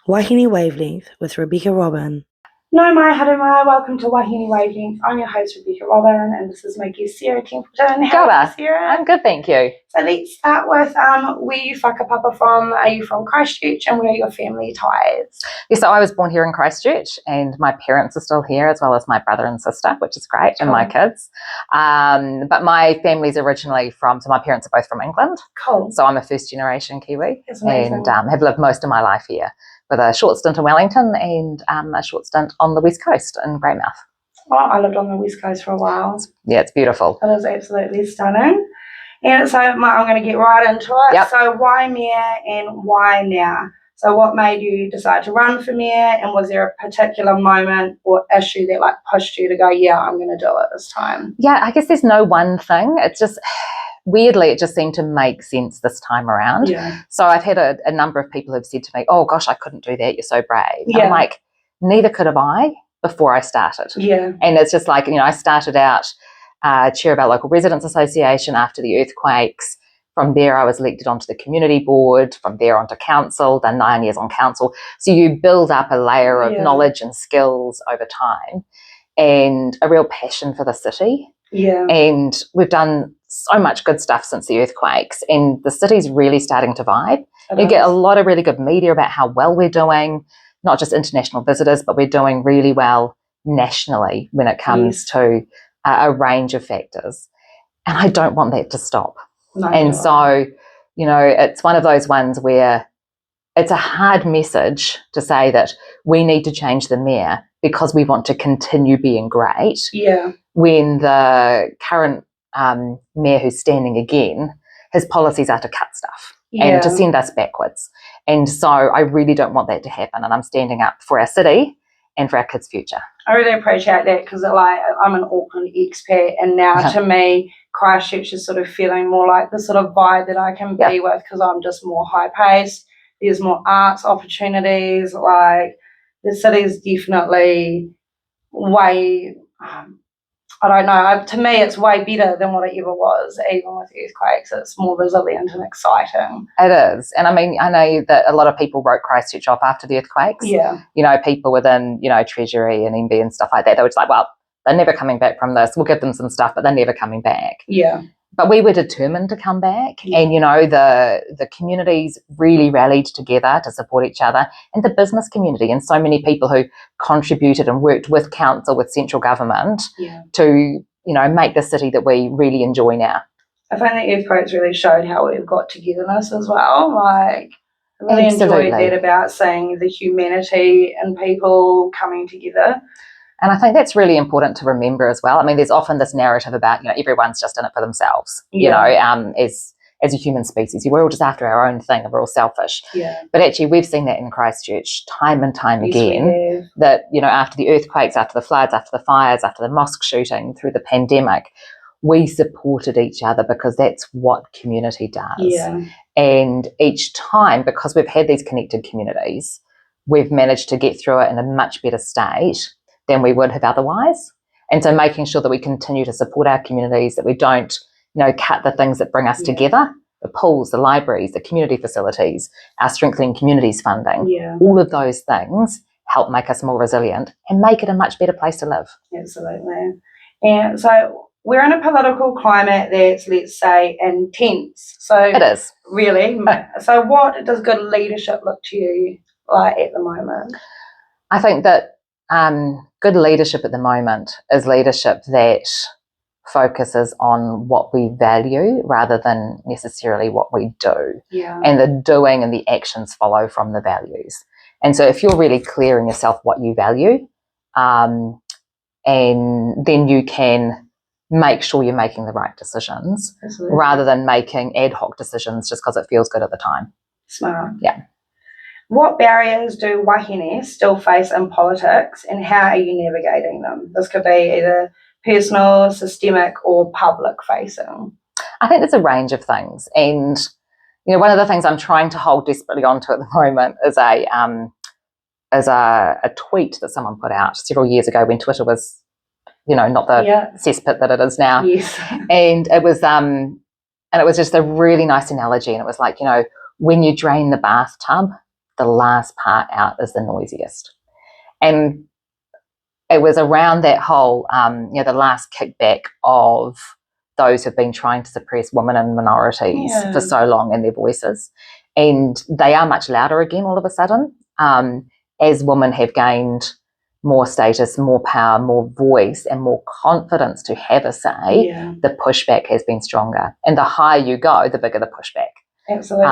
Wāhine Wavelength with Rebecca Robin. No mai, haere mai, welcome to Wāhine Wavelength. I'm your host Rebecca Robin and this is my guest Sara Templeton. How are you, Sara? I'm good, thank you. So let's start with where you whakapapa from. Are you from Christchurch and where are your family ties? Yeah, so I was born here in Christchurch and my parents are still here as well as my brother and sister, which is great, and my kids. But my family's originally so my parents are both from England. Cool. So I'm a first generation Kiwi and amazing. have lived most of my life here with a short stint in Wellington and a short stint on the West Coast in Greymouth. Oh, I lived on the West Coast for a while. Yeah, it's beautiful. It is absolutely stunning. And so I'm going to get right into it. Yep. So why mayor and why now? So what made you decide to run for mayor, and was there a particular moment or issue that pushed you to go, yeah, I'm going to do it this time? Yeah, I guess there's no one thing. It's just weirdly, it just seemed to make sense this time around. Yeah. So I've had a number of people who've said to me, oh gosh, I couldn't do that, you're so brave. Yeah. And I'm like, neither could have I before I started. Yeah. And it's just like, I started out chair of our local residents association after the earthquakes. From there I was elected onto the community board, from there onto council, done 9 years on council. So you build up a layer of knowledge and skills over time and a real passion for the city. Yeah. And we've done so much good stuff since the earthquakes, and the city's really starting to vibe. You get a lot of really good media about how well we're doing, not just international visitors, but we're doing really well nationally when it comes to a range of factors. And I don't want that to stop. No, and so, it's one of those ones where it's a hard message to say that we need to change the mayor because we want to continue being great. Yeah. When the current mayor who's standing again, his policies are to cut stuff and to send us backwards. And so I really don't want that to happen, and I'm standing up for our city and for our kids' future. I really appreciate that because I'm an Auckland expat, and now to me Christchurch is sort of feeling more like the sort of vibe that I can be with because I'm just more high paced. There's more arts opportunities. The city is definitely way I don't know. To me, it's way better than what it ever was, even with earthquakes. It's more resilient and exciting. It is. And I know that a lot of people wrote Christchurch off after the earthquakes. Yeah. People within, Treasury and MB and stuff like that, they were just like, well, they're never coming back from this. We'll give them some stuff, but they're never coming back. Yeah. But we were determined to come back. Yeah. And, the communities really rallied together to support each other, and the business community and so many people who contributed and worked with council, with central government to, make the city that we really enjoy now. I find the earthquakes really showed how we've got togetherness as well. I really enjoyed that about seeing the humanity and people coming together. And I think that's really important to remember as well. There's often this narrative about, everyone's just in it for themselves, as a human species. We're all just after our own thing and we're all selfish. Yeah. But actually we've seen that in Christchurch time and time again, that, after the earthquakes, after the floods, after the fires, after the mosque shooting, through the pandemic, we supported each other because that's what community does. Yeah. And each time, because we've had these connected communities, we've managed to get through it in a much better state than we would have otherwise. And so making sure that we continue to support our communities, that we don't, cut the things that bring us together, the pools, the libraries, the community facilities, our Strengthening Communities funding, all of those things help make us more resilient and make it a much better place to live. Absolutely. And so we're in a political climate that's, let's say, intense. So it is. Really? So what does good leadership look to you like at the moment? I think that good leadership at the moment is leadership that focuses on what we value rather than necessarily what we do. Yeah. And the doing and the actions follow from the values. And so if you're really clear in yourself what you value, and then you can make sure you're making the right decisions. Absolutely. Rather than making ad hoc decisions just because it feels good at the time. Smart. Yeah. What barriers do Wāhine still face in politics, and how are you navigating them? This could be either personal, systemic, or public facing. I think there's a range of things. And, one of the things I'm trying to hold desperately onto at the moment is a tweet that someone put out several years ago when Twitter was, not the cesspit that it is now. Yes. And it was just a really nice analogy. And it was like, when you drain the bathtub, the last part out is the noisiest. And it was around that whole, the last kickback of those who've been trying to suppress women and minorities for so long and their voices. And they are much louder again all of a sudden, as women have gained more status, more power, more voice, and more confidence to have a say. The pushback has been stronger. And the higher you go, the bigger the pushback. Absolutely.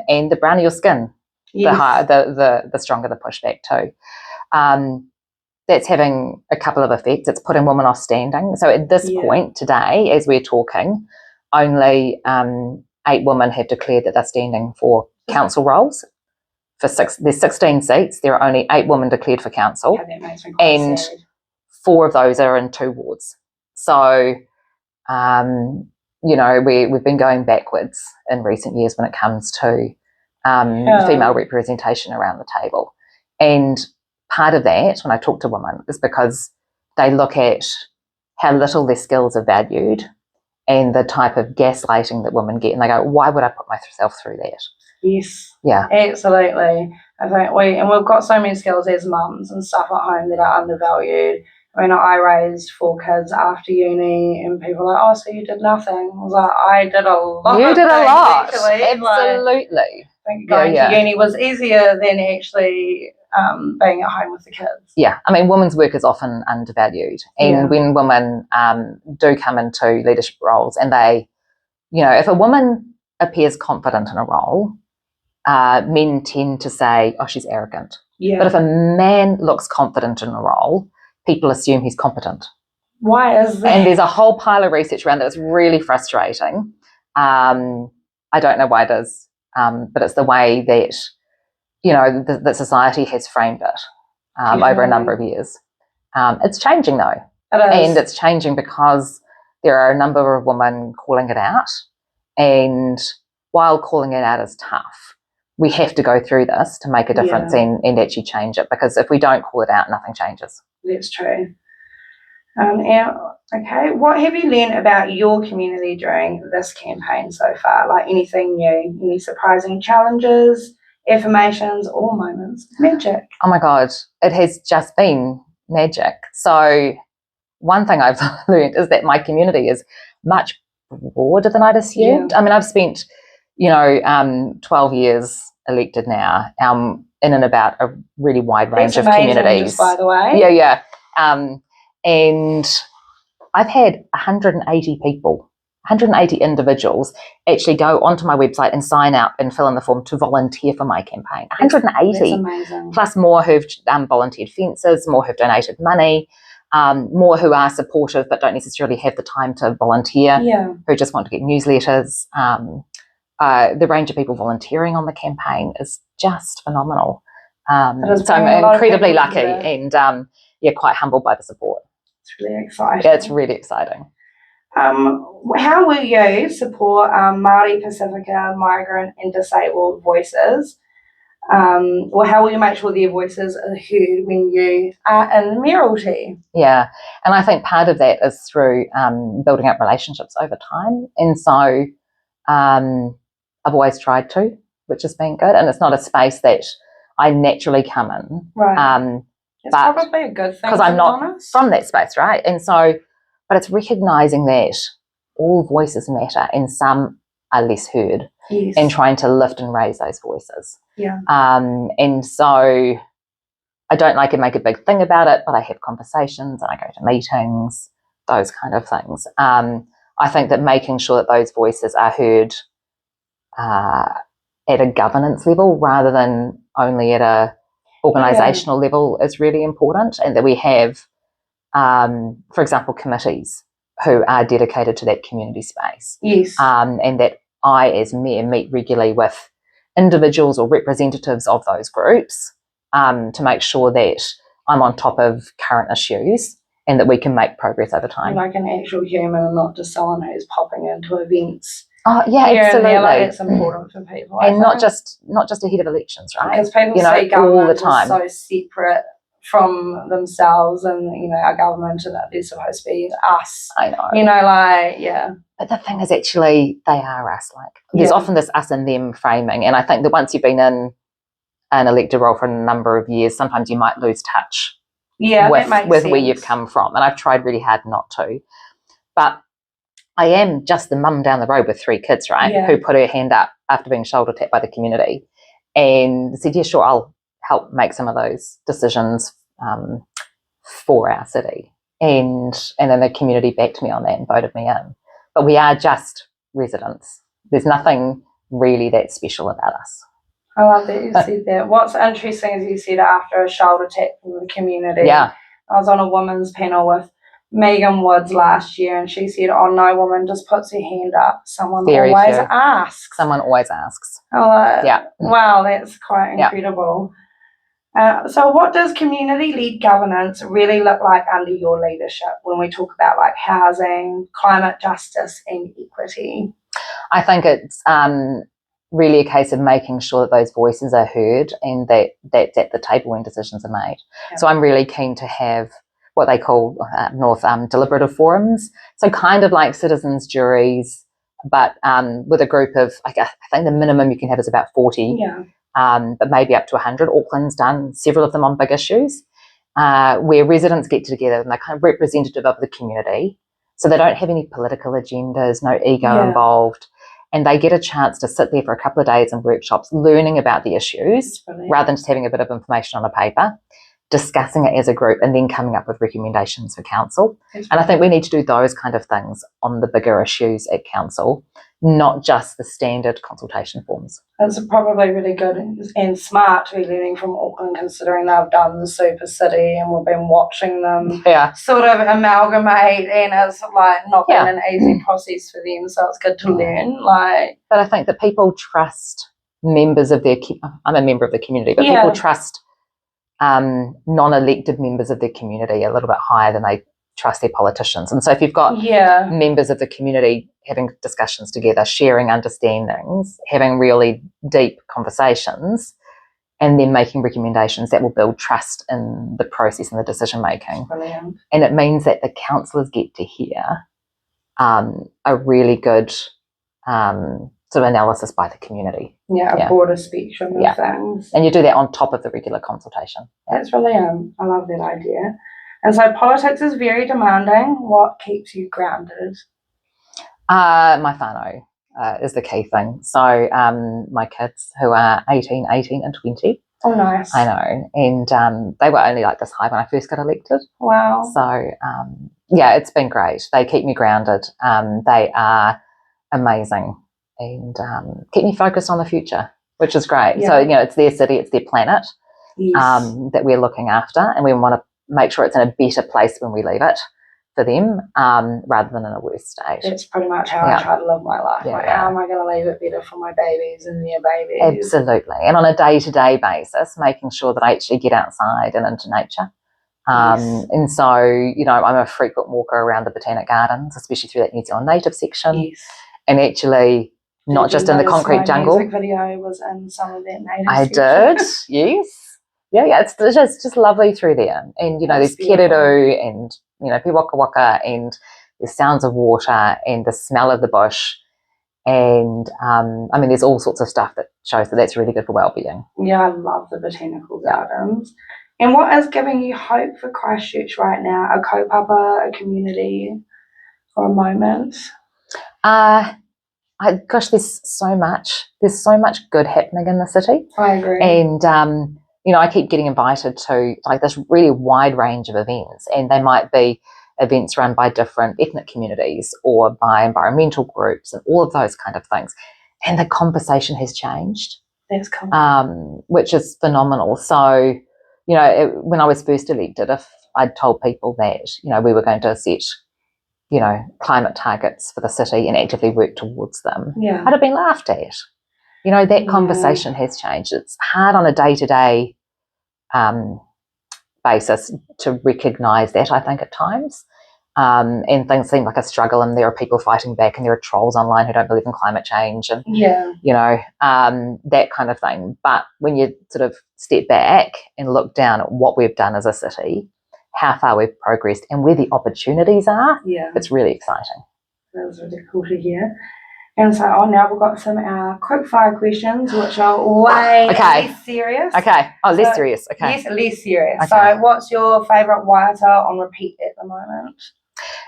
And the browner your skin, the stronger the pushback too. That's having a couple of effects. It's putting women off standing. So at this point today, as we're talking, only 8 women have declared that they're standing for council roles. There's 16 seats. There are only 8 women declared for council. That makes me quite sad. 4 of those are in 2 wards. So, we've been going backwards in recent years when it comes to female representation around the table. And part of that, when I talk to women, is because they look at how little their skills are valued and the type of gaslighting that women get, and they go, why would I put myself through that? Yes. Yeah. Absolutely. I think we've got so many skills as mums and stuff at home that are undervalued. I mean, I raised 4 kids after uni, and people are like, oh, so you did nothing. I was like, I did a lot. You did a lot. Actually. Absolutely. I think going to uni was easier than actually being at home with the kids. Yeah, I mean, women's work is often undervalued. And when women do come into leadership roles and they, if a woman appears confident in a role, men tend to say, oh, she's arrogant. But if a man looks confident in a role, people assume he's competent. Why is that? And there's a whole pile of research around that. It's really frustrating. I don't know why it is, but it's the way that, the society has framed it over a number of years. It's changing though. It is. And it's changing because there are a number of women calling it out. And while calling it out is tough, we have to go through this to make a difference and actually change it, because if we don't call it out, nothing changes. That's true. Okay, what have you learned about your community during this campaign so far? Like anything new, any surprising challenges, affirmations, or moments of magic? Oh my God, it has just been magic. So one thing I've learned is that my community is much broader than I'd assumed. I mean, I've spent, 12 years elected now, in and about a really wide range of communities. By the way. And I've had 180 people, 180 individuals actually go onto my website and sign up and fill in the form to volunteer for my campaign. 180. That's amazing. Plus more who've volunteered fences, more who've donated money, more who are supportive but don't necessarily have the time to volunteer, who just want to get newsletters. The range of people volunteering on the campaign is just phenomenal. So I'm incredibly lucky and quite humbled by the support. It's really exciting. Yeah, it's really exciting. How will you support Māori, Pacifica, migrant and disabled voices? Or how will you make sure their voices are heard when you are in the mayoralty? Yeah, and I think part of that is through building up relationships over time. And so I've always tried to, which has been good. And it's not a space that I naturally come in. Right. It's probably a good thing, because I'm not from that space, right? And so, but it's recognising that all voices matter and some are less heard, and trying to lift and raise those voices. And so I don't like to make a big thing about it, but I have conversations and I go to meetings, those kind of things. I think that making sure that those voices are heard at a governance level rather than only at a organisational level is really important, and that we have, for example, committees who are dedicated to that community space. And that I, as mayor, meet regularly with individuals or representatives of those groups to make sure that I'm on top of current issues and that we can make progress over time. Like an actual human and not just someone who's popping into events. Oh yeah, absolutely. It's important for people, and not just ahead of elections, right? Because people see government is so separate from themselves, and our government, and they're supposed to be us. I know. But the thing is, actually, they are us. There's often this us and them framing, and I think that once you've been in an elected role for a number of years, sometimes you might lose touch Yeah, that makes with sense. where you've come from. And I've tried really hard not to. But I am just the mum down the road with 3 kids, right, Yeah. who put her hand up after being shoulder tapped by the community and said, yeah, sure, I'll help make some of those decisions for our city. And then the community backed me on that and voted me in. But we are just residents. There's nothing really that special about us. I love that you said that. What's interesting is you said after a shoulder tap from the community. Yeah. I was on a women's panel with Megan Woods last year, and she said, oh, no woman just puts her hand up. Someone Very always few. asks. Someone always asks. Oh, Yeah. Wow, that's quite incredible. So what does community-led governance really look like under your leadership when we talk about like housing, climate justice and equity? I think it's really a case of making sure that those voices are heard and that's at the table when decisions are made. Yeah. So I'm really keen to have what they call North deliberative forums. So kind of like citizens' juries, but with a group of, I think the minimum you can have is about 40. Yeah. But maybe up to 100. Auckland's done several of them on big issues, where residents get together and they're kind of representative of the community. So they don't have any political agendas, no ego involved, and they get a chance to sit there for a couple of days in workshops learning about the issues rather than just having a bit of information on a paper, discussing it as a group and then coming up with recommendations for council. And I think we need to do those kind of things on the bigger issues at council, not just the standard consultation forms. It's probably really good and smart to be learning from Auckland, considering they've done the super city and we've been watching them sort of amalgamate, and it's like not been an easy process for them, so it's good to learn. But I think that people trust members of their, I'm a member of the community, but people trust non-elected members of their community a little bit higher than they trust their politicians. And so if you've got members of the community having discussions together, sharing understandings, having really deep conversations, and then making recommendations, that will build trust in the process and the decision making. Brilliant. And it means that the councillors get to hear a really good sort of analysis by the community. A broader spectrum of things. And you do that on top of the regular consultation. That's really, I love that idea. And so politics is very demanding. What keeps you grounded? My whānau is the key thing. So my kids, who are 18 and 20. Oh, nice. I know. And they were only like this high when I first got elected. Wow. So, it's been great. They keep me grounded. They are amazing and keep me focused on the future, which is great. So, it's their city, it's their planet that we're looking after, and we want to make sure it's in a better place when we leave it for them, rather than in a worse state. That's pretty much how I try to live my life. How am I going to leave it better for my babies and their babies? Absolutely. And on a day-to-day basis, making sure that I actually get outside and into nature. And so, I'm a frequent walker around the Botanic Gardens, especially through that New Zealand native section. And actually not just in the concrete jungle. My music video was in some of that native I section. did, yes. Yeah, it's just lovely through there. And, there's kōrero and, pe waka waka, and the sounds of water and the smell of the bush. And, there's all sorts of stuff that shows that that's really good for well-being. Yeah, I love the botanical gardens. And what is giving you hope for Christchurch right now? A kaupapa, a community, for a moment? There's so much. There's so much good happening in the city. I agree. And, I keep getting invited to like this really wide range of events, and they might be events run by different ethnic communities or by environmental groups and all of those kind of things. And the conversation has changed. That's cool. Which is phenomenal. So, when I was first elected, if I'd told people that, we were going to set, climate targets for the city and actively work towards them, I'd have been laughed at. That conversation has changed. It's hard on a day-to-day basis to recognise that, I think, at times. And things seem like a struggle, and there are people fighting back, and there are trolls online who don't believe in climate change, and that kind of thing. But when you sort of step back and look down at what we've done as a city, how far we've progressed, and where the opportunities are, it's really exciting. That was really cool to hear. And so, now we've got some quick fire questions, which are way less serious. Okay. Oh, less serious. Okay. Yes, less serious. Okay. So, what's your favourite waiata on repeat at the moment?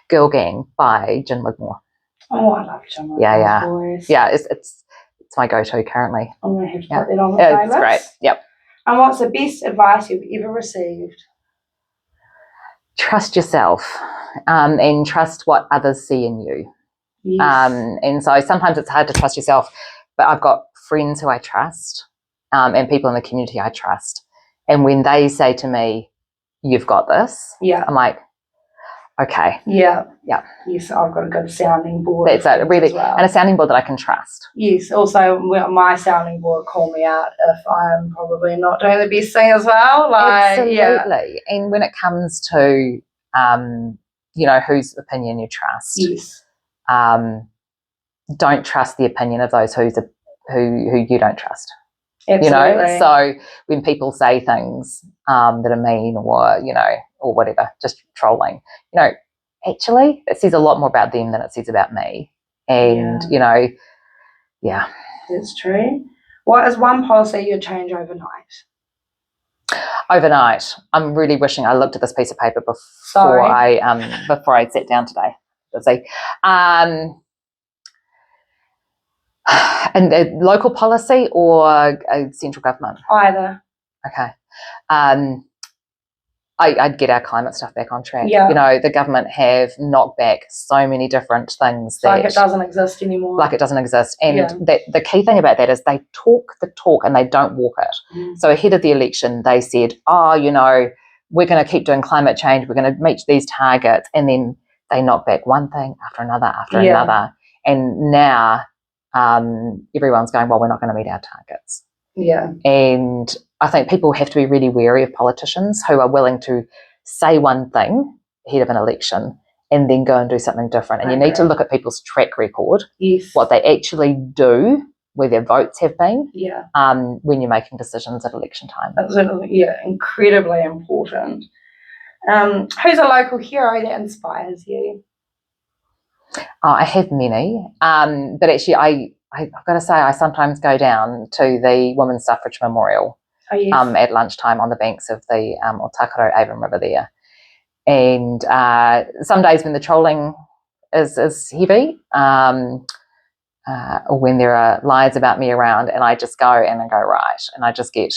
Girl Gang by Jin Wigmore. Oh, I love Jim. Yeah. Voice. Yeah, it's my go-to currently. I'm going to have to put that on the playlist. It's great. Yep. And what's the best advice you've ever received? Trust yourself, and trust what others see in you. Yes. And so sometimes it's hard to trust yourself, but I've got friends who I trust, and people in the community I trust. And when they say to me, "You've got this," I'm like, okay. Yeah. Yeah. Yes, I've got a good sounding board. That's it, really, and a sounding board that I can trust. Yes. Also, my sounding board call me out if I'm probably not doing the best thing as well. Absolutely. Yeah. And when it comes to, whose opinion you trust. Yes. Don't trust the opinion of those who you don't trust. Absolutely. So when people say things that are mean or whatever, just trolling, actually it says a lot more about them than it says about me. And that's true. What is one policy you'd change overnight? Overnight, I'm really wishing I looked at this piece of paper before I sat down today. Let's see. And the local policy or central government? Either. Okay. I'd get our climate stuff back on track. Yeah. The government have knocked back so many different things like it doesn't exist anymore. Like it doesn't exist. And the key thing about that is they talk the talk and they don't walk it. Mm. So ahead of the election, they said, we're going to keep doing climate change. We're going to meet these targets. And then they knock back one thing after another after another. And now everyone's going, well, we're not going to meet our targets. Yeah. And I think people have to be really wary of politicians who are willing to say one thing ahead of an election and then go and do something different. And you need to look at people's track record, what they actually do, where their votes have been, when you're making decisions at election time. Absolutely, yeah, incredibly important. Who's a local hero that inspires you? I have many, but actually I've got to say I sometimes go down to the Women's Suffrage Memorial at lunchtime on the banks of the Ōtautari Avon River there. And some days when the trolling is heavy, or when there are lies about me around, and I just go right, and I just get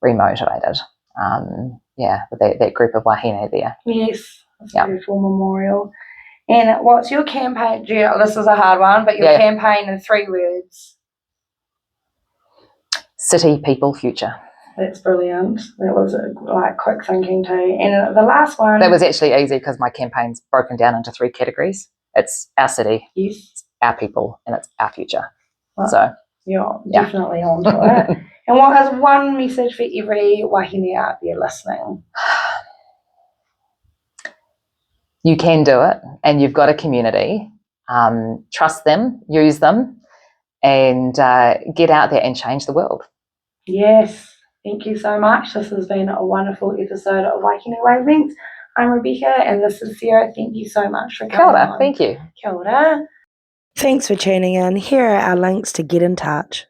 remotivated. With that group of Wāhine there. Yes, it's a beautiful memorial. And what's your campaign? This is a hard one, but your campaign in 3 words. City, people, future. That's brilliant. That was quick thinking too. And the last one. That was actually easy because my campaign's broken down into 3 categories. It's our city, it's our people, and it's our future. Well, so you're definitely onto it. And what is one message for every Wāhine out there listening? You can do it, and you've got a community. Trust them, use them, and get out there and change the world. Yes. Thank you so much. This has been a wonderful episode of Wāhine Wavelength. I'm Rebecca, and this is Sarah. Thank you so much for coming on. Thank you. Kia ora. Thanks for tuning in. Here are our links to get in touch.